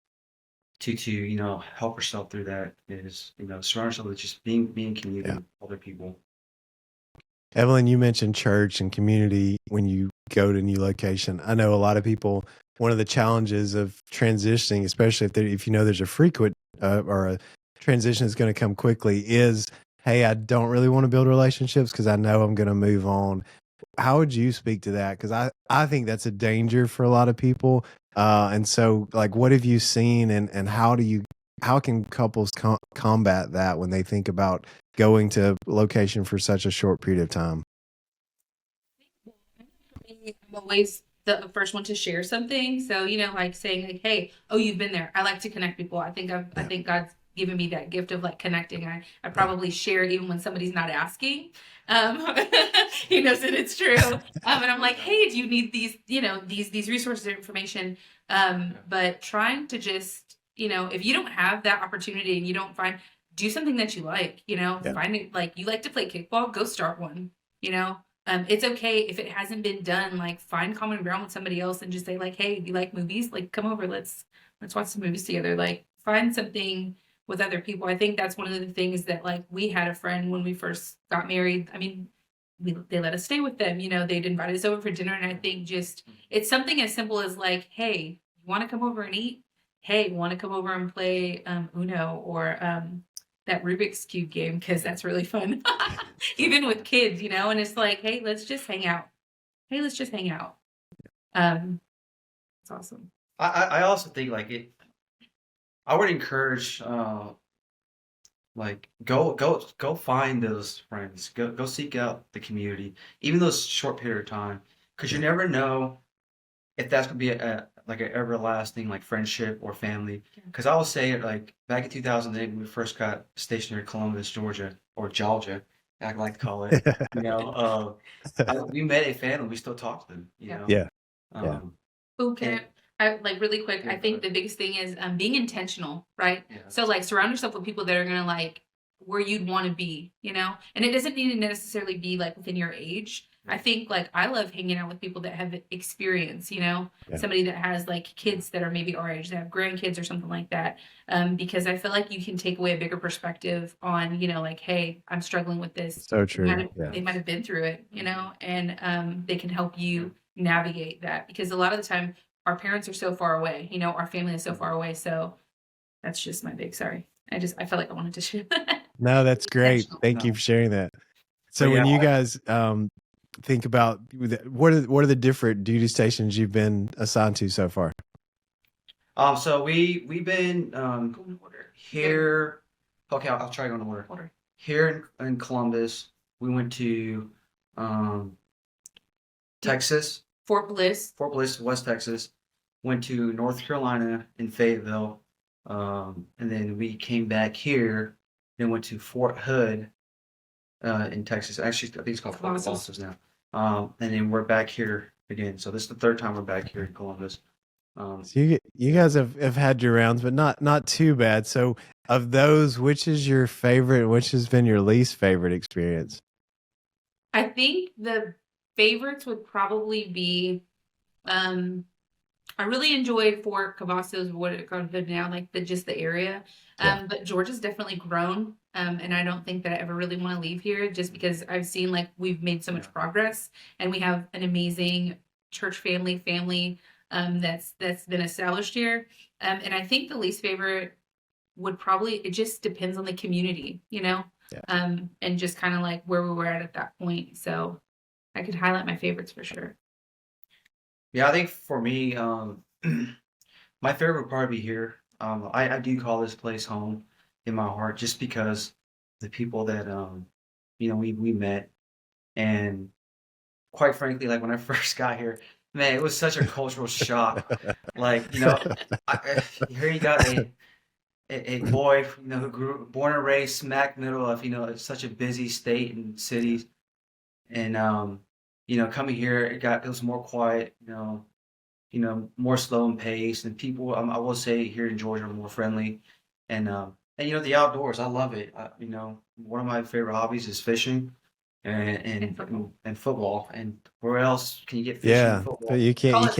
to help herself through that is surround herself with just being community with other people. Evelyn, you mentioned church and community when you go to a new location. I know a lot of people, one of the challenges of transitioning, especially if there's a frequent or a transition that's going to come quickly, is hey, I don't really want to build relationships because I know I'm going to move on. How would you speak to that? Because I think that's a danger for a lot of people. And so, like, what have you seen, and how can couples combat that when they think about going to a location for such a short period of time? I'm always the first one to share something. So, like saying like, hey, oh, you've been there. I like to connect people. I think God's given me that gift of like connecting. I probably share even when somebody's not asking. He knows that it's true. And I'm like, hey, do you need these, these resources or information? But trying to just, if you don't have that opportunity and you don't do something that you like, find it, like you like to play kickball, go start one, it's okay if it hasn't been done, like find common ground with somebody else and just say like, hey, you like movies? Like come over, let's watch some movies together. Like find something with other people. I think that's one of the things that like we had a friend when we first got married. I mean, they let us stay with them, they'd invite us over for dinner. And I think just, it's something as simple as like, hey, you want to come over and eat? Hey, want to come over and play Uno or that Rubik's Cube game? Because that's really fun. Even with kids, and it's like, hey, let's just hang out. Hey, let's just hang out. It's awesome. I also think like I would encourage like go find those friends. Go seek out the community, even those short period of time, because you never know if that's gonna be like an everlasting like friendship or family. Because I will say it like back in 2008 when we first got stationed in Columbus, Georgia, or Georgia, I like to call it. We met a family. We still talk to them. Yeah. I like really quick. I think the biggest thing is being intentional, right? Yeah. So like surround yourself with people that are gonna like where you'd want to be, and it doesn't need to necessarily be like within your age. I think like I love hanging out with people that have experience, somebody that has like kids that are maybe our age, that have grandkids or something like that. Because I feel like you can take away a bigger perspective on, like, hey, I'm struggling with this. So true. They might have been through it, and they can help you navigate that, because a lot of the time our parents are so far away, our family is so far away. So that's just my big sorry. I felt like I wanted to share that. No, that's great. Thank you for sharing that. So when you guys think about what are the different duty stations you've been assigned to so far? So we've been here. Okay, I'll try going in order. Here in Columbus, we went to Texas, Fort Bliss, West Texas. Went to North Carolina in Fayetteville, and then we came back here. Then went to Fort Hood in Texas. Actually, I think it's called Fort Columbus now. And then we're back here again. So this is the third time we're back here in Columbus. So you guys have had your rounds, but not too bad. So of those, which is your favorite and which has been your least favorite experience? I think the favorites would probably be I really enjoyed Fort Cavazos, what it called Hood now, like just the area. But Georgia's definitely grown. And I don't think that I ever really want to leave here, just because I've seen like we've made so much progress, and we have an amazing church family that's been established here. And I think the least favorite would probably, it just depends on the community, and just kind of like where we were at that point. So I could highlight my favorites for sure. Yeah, I think for me, my favorite would probably be here. I do call this place home in my heart, just because the people that we met, and quite frankly, like when I first got here, man, it was such a cultural shock. Like here you got a boy who born and raised smack middle of such a busy state and cities, and coming here, it was more quiet, more slow and paced, and people, I will say here in Georgia are more friendly, and the outdoors, I love it. One of my favorite hobbies is fishing and football. And where else can you get fishing and football? But you can't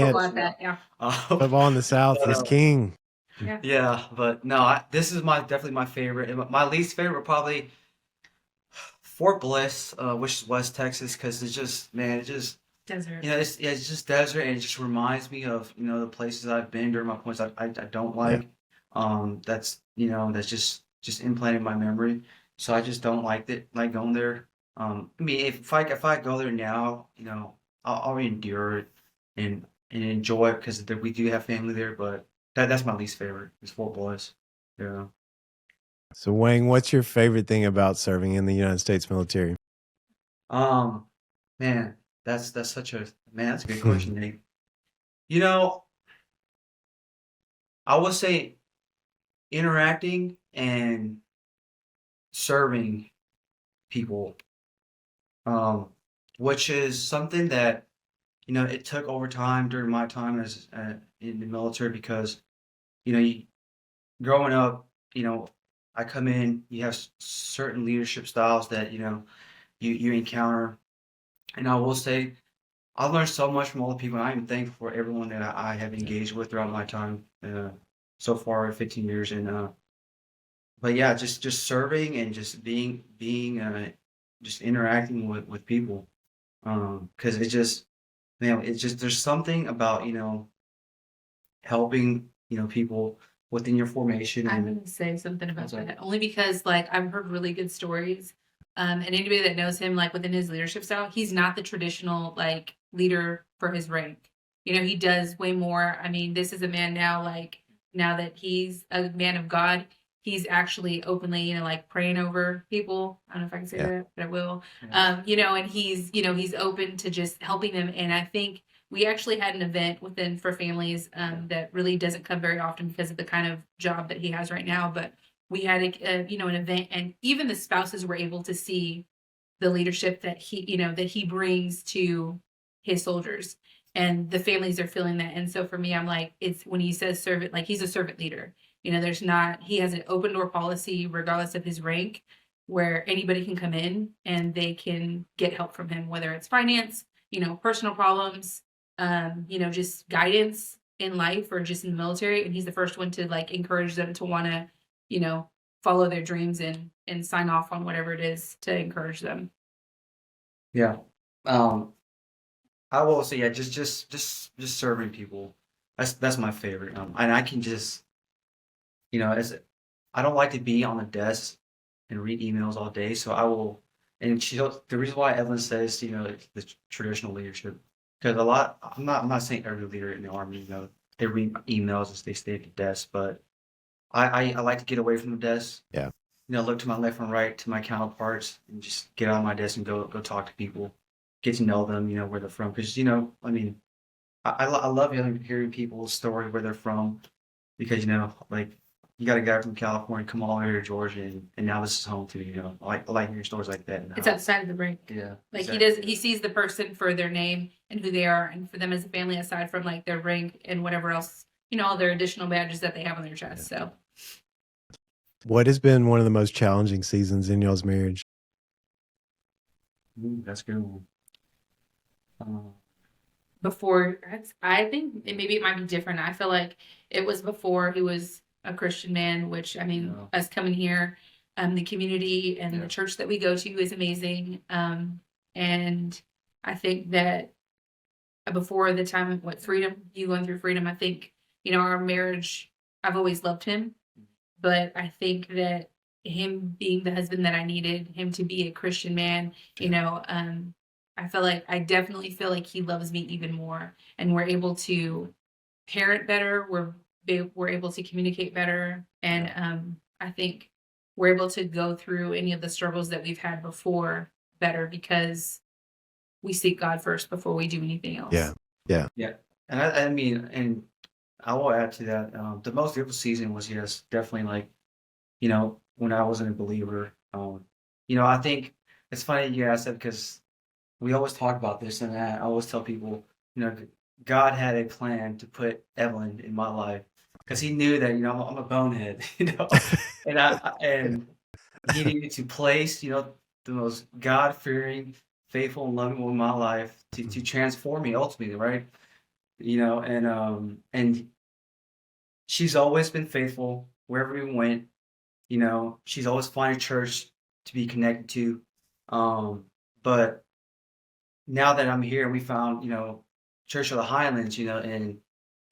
football in the South is king. Yeah, but no, this is definitely my favorite. And my least favorite would probably Fort Bliss, which is West Texas, because it's just desert. It's just desert, and it just reminds me of the places I've been during my points I don't like. That's just implanted in my memory. so I just don't like going there. I mean, if I go there now, I'll endure it and enjoy it because we do have family there. But that's my least favorite is Fort Bliss. Yeah. So, Wang, what's your favorite thing about serving in the United States military? Um, man, that's such a man. That's a good question, Nate. You know, I would say interacting and serving people, um, which is something that it took over time during my time as in the military because you, growing up, I come in, you have certain leadership styles that you encounter, and I will say I learned so much from all the people, and I'm thankful for everyone that I have engaged with throughout my time so far, 15 years, and but yeah, just serving and just being just interacting with people, because it just it's just there's something about helping people within your formation I'm and gonna say something about What's up? that only because like I've heard really good stories. And anybody that knows him, like within his leadership style, he's not the traditional like leader for his rank. He does way more. I mean, this is a man now, like now that he's a man of God, he's actually openly, like praying over people. I don't know if I can say Yeah. that, but I will. Yeah. And he's open to just helping them. And I think we actually had an event within for families that really doesn't come very often because of the kind of job that he has right now. But we had an event, and even the spouses were able to see the leadership that he brings to his soldiers, and the families are feeling that. And so for me, I'm like, it's when he says servant, like he's a servant leader. There's not he has an open door policy regardless of his rank, where anybody can come in and they can get help from him, whether it's finance, personal problems, just guidance in life or just in the military. And he's the first one to like encourage them to want to, follow their dreams and sign off on whatever it is to encourage them. Yeah. Um, I will say, yeah, just serving people. That's my favorite. And I can just, as I don't like to be on the desk and read emails all day, so I will. And the reason why Evelyn says, it's the traditional leadership, because I'm not saying every leader in the army, they read emails as they stay at the desk, but I like to get away from the desk. Yeah. Look to my left and right to my counterparts and just get out of my desk and go talk to people, get to know them, where they're from. Because I mean, I love hearing people's stories where they're from, because like you got a guy from California come all the way to Georgia, and now this is home too. I like hearing stories like that. It's outside of the rank. Yeah, Like exactly. he sees the person for their name and who they are, and for them as a family, aside from like their rank and whatever else, all their additional badges that they have on their chest. So What has been one of the most challenging seasons in y'all's marriage? Ooh, that's a good one. before, I think maybe it might be different. I feel like it was before he was a Christian man, which I mean, Yeah. us coming here, the community and Yeah. the church that we go to is amazing. And I think that before the time, you going through freedom, I think, our marriage, I've always loved him, but I think that him being the husband that I needed, him to be a Christian man, I definitely feel like he loves me even more, and we're able to parent better. We're able to communicate better, and I think we're able to go through any of the struggles that we've had before better because we seek God first before we do anything else. Yeah. Yeah, and I mean, and I will add to that. The most difficult season was, yes, definitely like, when I wasn't a believer. I think it's funny you asked that because we always talk about this, and I always tell people, God had a plan to put Evelyn in my life because He knew that I'm a bonehead, and He needed to place the most God fearing, faithful, and loving woman in my life to transform me ultimately, right? And she's always been faithful wherever we went. She's always finding a church to be connected to. But now that I'm here and we found, Church of the Highlands, and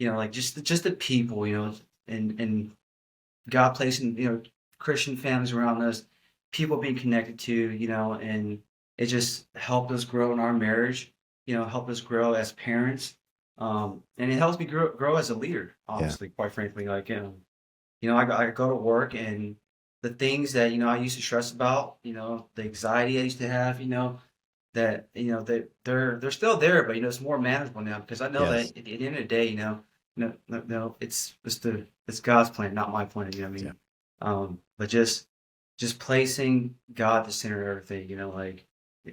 like just the people, and God placing, Christian families around us, people being connected to, and it just helped us grow in our marriage, helped us grow as parents. And it helps me grow as a leader, Yeah. honestly, quite frankly. Like, I go to work and the things that, I used to stress about, the anxiety I used to have, that they're still there, but, it's more manageable now because I know Yes. that at the end of the day, no, it's God's plan, not my plan, you know what I mean? But just placing God at the center of everything, like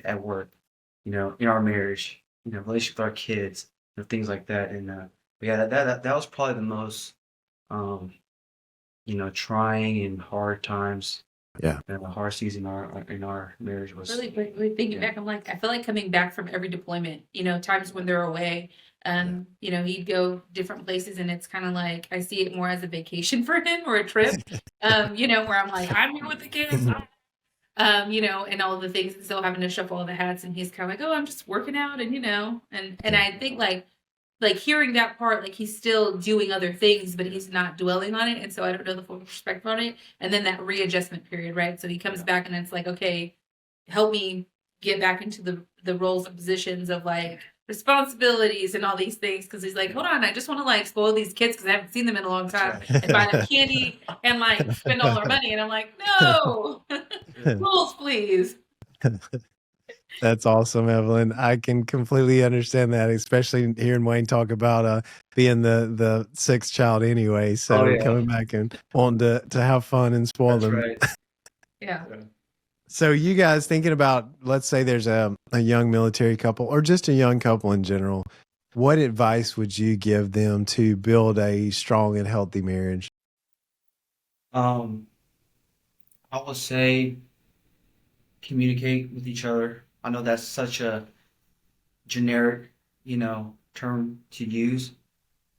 at work, in our marriage, relationship with our kids, things like that. And but yeah, that was probably the most um, trying and hard times. Yeah. And the hard season in our marriage was Really quickly thinking back, I'm like, I feel like coming back from every deployment, times when they're away, he'd go different places and it's kind of like I see it more as a vacation for him or a trip, where I'm like, I'm here with the kids, and all the things and still having to shuffle all the hats and he's kind of like, oh, I'm just working out and and I think like hearing that part, like he's still doing other things, but he's not dwelling on it. And so I don't know the full perspective on it. And then that readjustment period, right? So he comes back and it's like, okay, help me get back into the roles and positions of like responsibilities and all these things. Cause he's like, hold on, I just want to like spoil these kids because I haven't seen them in a long time and buy them candy and like spend all our money. And I'm like, no, rules, please. That's awesome, Evelyn. I can completely understand that, especially hearing Wayne talk about being the sixth child anyway. So yeah. coming back and wanting to have fun and spoil That's them. right. Yeah. So you guys thinking about, let's say there's a young military couple or just a young couple in general, what advice would you give them to build a strong and healthy marriage? I would say communicate with each other. I know that's such a generic, term to use,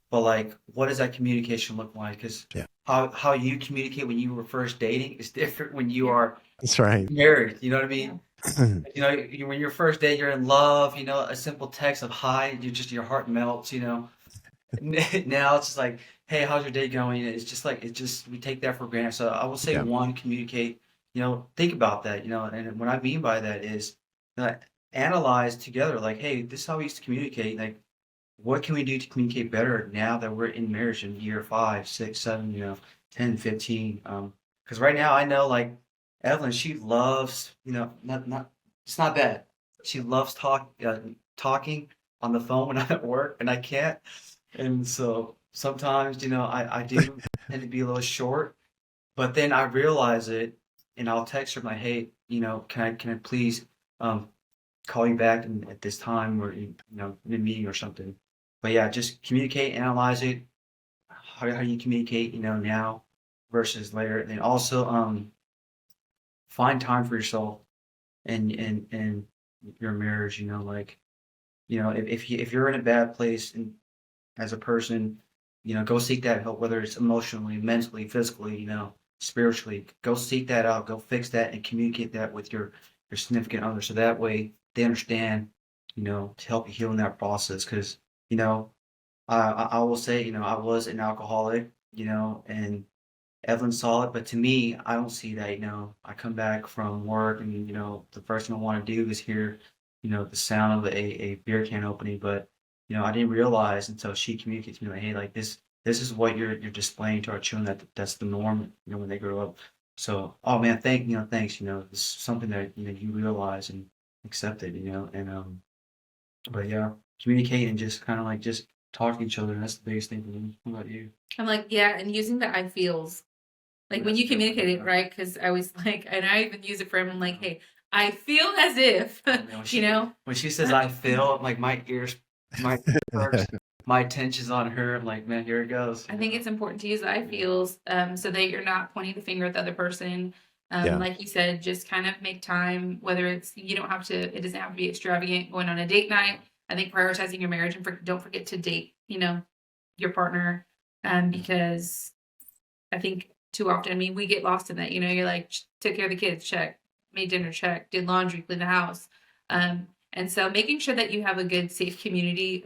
but like, what does that communication look like? Because Yeah. how you communicate when you were first dating is different when you are That's right. married. You know what I mean? When you're first date, you're in love. A simple text of hi, your heart melts. Now it's just like, hey, how's your day going? It's just like we take that for granted. So I will say, Yeah. one, communicate. Think about that. And what I mean by that is, analyze together. Like, hey, this is how we used to communicate. Like, what can we do to communicate better now that we're in marriage in year 5, 6, 7, 10, 15? Because right now I know, like, Evelyn, she loves, not it's not bad. She loves talking on the phone when I'm at work and I can't. And so sometimes, I do tend to be a little short, but then I realize it and I'll text her like, hey, can I please call you back at this time or in a meeting or something. But yeah, just communicate, analyze it. How you communicate, now versus later, and also find time for yourself and your marriage. Like if you're in a bad place and as a person, go seek that help, whether it's emotionally, mentally, physically, spiritually. Go seek that out. Go fix that and communicate that with your significant other, so that way they understand, to help you heal in that process. Because I will say, I was an alcoholic, and Evelyn saw it, but to me, I don't see that. I come back from work, and the first thing I want to do is hear, the sound of a beer can opening. But I didn't realize until she communicated to me like, hey, like this is what you're displaying to our children. That's the norm, when they grow up. So, oh man, thanks. This is something that you realize and accept it. And but yeah, communicate and just kind of like just talk to each other. That's the biggest thing for me. What about you? I'm like, yeah, and using the I feels. Like when you communicate it, right? Because I was like, and I even use it for him. I'm like, hey, I feel as if, When she says I feel, like my ears, my perks, my attention's on her. I'm like, man, here it goes. I think it's important to use the I feels so that you're not pointing the finger at the other person. Yeah. Like you said, just kind of make time, whether it's, it doesn't have to be extravagant going on a date night. I think prioritizing your marriage and don't forget to date, your partner. Because I think too often, I mean, we get lost in that, you're like, took care of the kids, check, made dinner, check, did laundry, cleaned the house. And so making sure that you have a good, safe community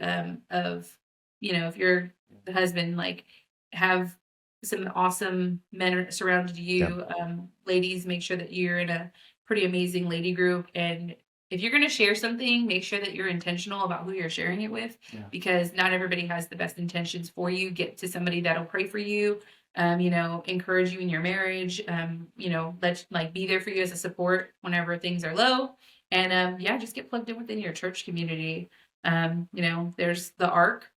of, if you're the husband, like have some awesome men surrounded you. Ladies, make sure that you're in a pretty amazing lady group. And if you're going to share something, make sure that you're intentional about who you're sharing it with, because not everybody has the best intentions for you. Get to somebody that'll pray for you, encourage you in your marriage, let be there for you as a support whenever things are low. And just get plugged in within your church community. There's the ARC.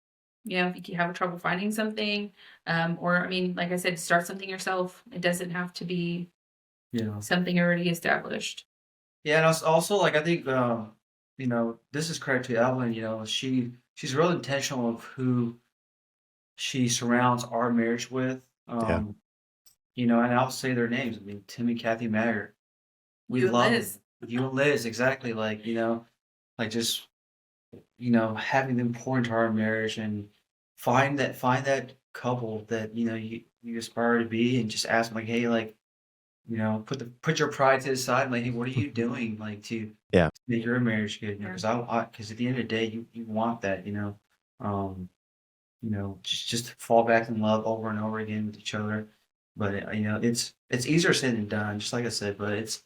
If you have trouble finding something, like I said, start something yourself. It doesn't have to be something already established. Yeah, and also I think this is credit to Evelyn. She's real intentional of who she surrounds our marriage with. And I'll say their names. I mean, Tim and Kathy Maggart. We love Liz. you and Liz, exactly. Just having them pour into our marriage and find that couple that you aspire to be, and just ask them hey, put your pride to the side, hey, what are you doing to make your marriage good? Because because at the end of the day, you want that, just fall back in love over and over again with each other. But it's easier said than done, just like I said. But it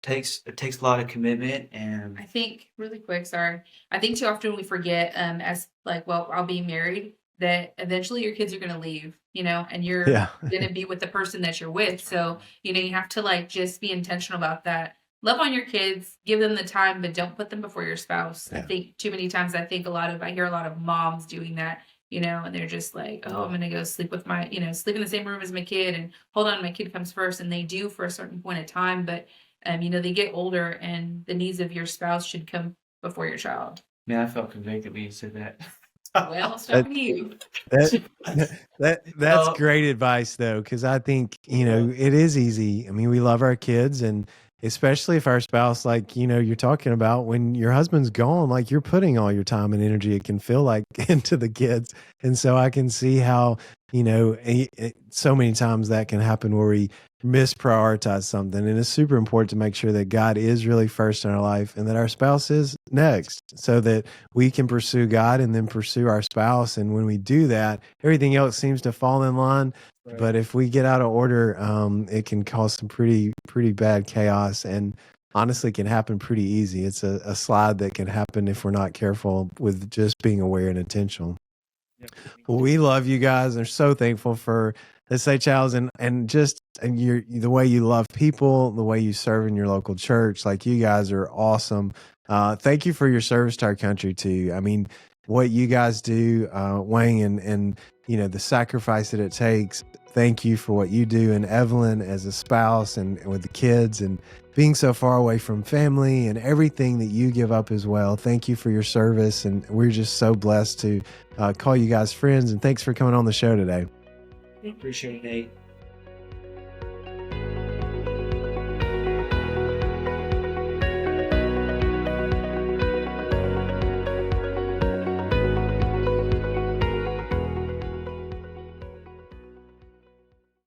takes a lot of commitment. And I think really quick, sorry. I think too often we forget, I'll be married, that eventually your kids are going to leave, and you're going to be with the person that you're with. So, you have to just be intentional about that. Love on your kids, give them the time, but don't put them before your spouse. I think too many times, I hear a lot of moms doing that, and they're just I'm going to go sleep with my, sleep in the same room as my kid, and hold on, my kid comes first. And they do for a certain point of time, but they get older, and the needs of your spouse should come before your child. Man, I felt convicted when you said that. Well, it's talking to you. That's great advice, though, because I think it is easy. I mean, we love our kids, and especially if our spouse, you're talking about, when your husband's gone, you're putting all your time and energy, it can feel like, into the kids. And so I can see how so many times that can happen where we misprioritize something. And it's super important to make sure that God is really first in our life, and that our spouse is next, so that we can pursue God and then pursue our spouse. And when we do that, everything else seems to fall in line. Right. But if we get out of order, it can cause some pretty bad chaos, and honestly can happen pretty easy. It's a slide that can happen if we're not careful with just being aware and intentional. Well, we love you guys and are so thankful for the Saechaos and the way you love people, the way you serve in your local church. You guys are awesome. Thank you for your service to our country too. I mean, what you guys do, Wang, and the sacrifice that it takes. Thank you for what you do, and Evelyn as a spouse and with the kids, and being so far away from family, and everything that you give up as well. Thank you for your service, and we're just so blessed to call you guys friends, and thanks for coming on the show today. Appreciate it, Nate.